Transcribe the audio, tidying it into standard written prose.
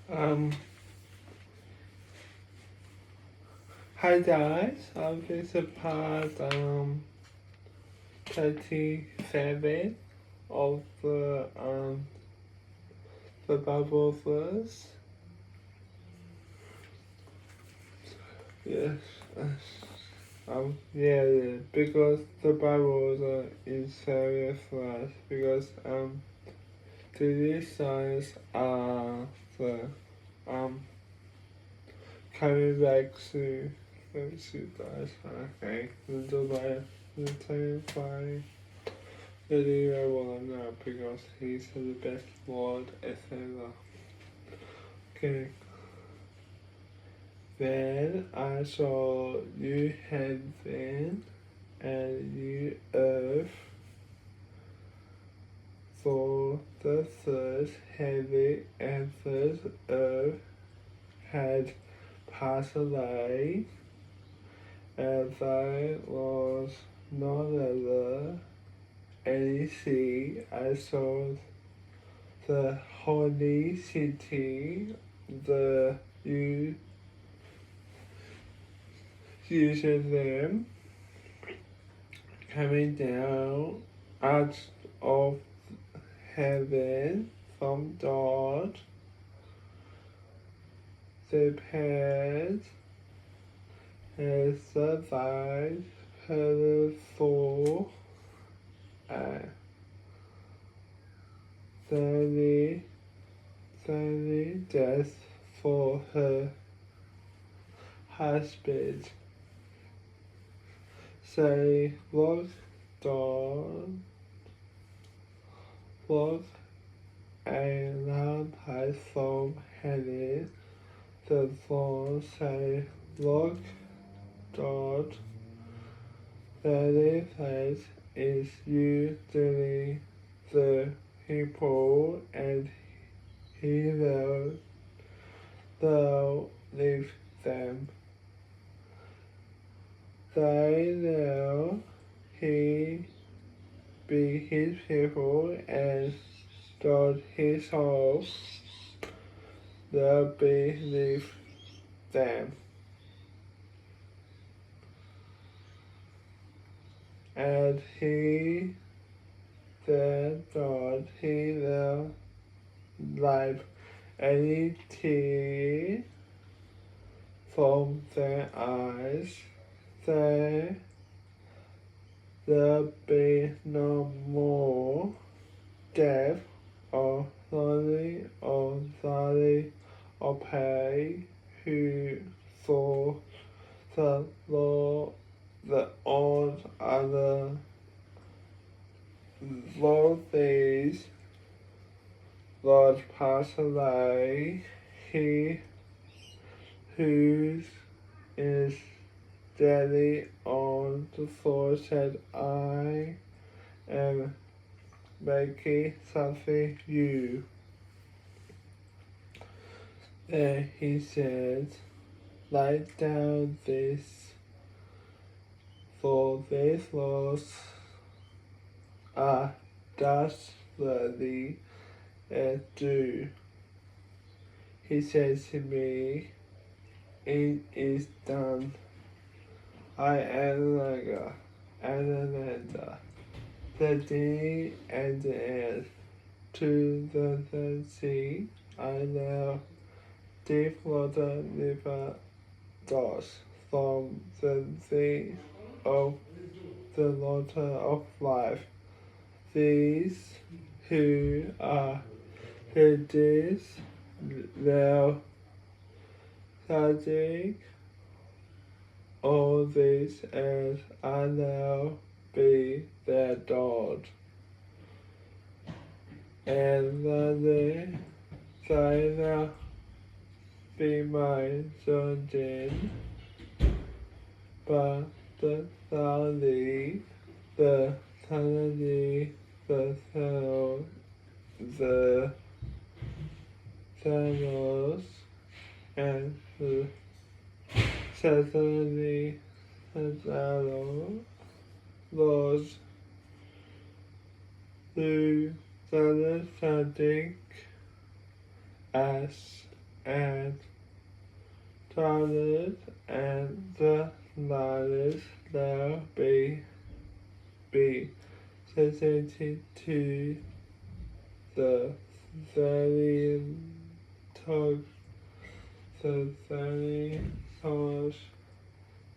Um, Hi guys, this is part 37 of the Bible verse. Yes, because the Bible is serious for us because these signs are the um coming back to us. Okay, the 25. Really, I want to know because he's the best Lord ever. Okay. Then I saw new heaven and new earth, for the first heaven and first earth had passed away, and there was no longer any sea. I saw the holy city, the New Jerusalem, coming down out of heaven from God. The past has survived her fall, and sadly death for her husband. Sally walked a lamp from heaven. The phone say, "Look, God, the place is usually the people, and he will leave them. They will he be his people, and God his house will be with them. And he, the God, he will wipe any tear from their eyes. There will be no more death or sorrow or sorry or pain. Who for the Lord, the old other Lord days, Lord pass away. He who is steady on the floor said, "I am making something new." Then he said, "Write down this, for these laws are trustworthy and true." He said to me, "It is done. I am Alexander, the day and the end. To the sea, I now deep water river does from the sea of the water of life. These who are thirsty will drink all this, and I will be their God. And they will be my children, but the family, the family, the sandals, and the suddenly the was through the standing as and dollars, and the dollars will be sensitive to the very source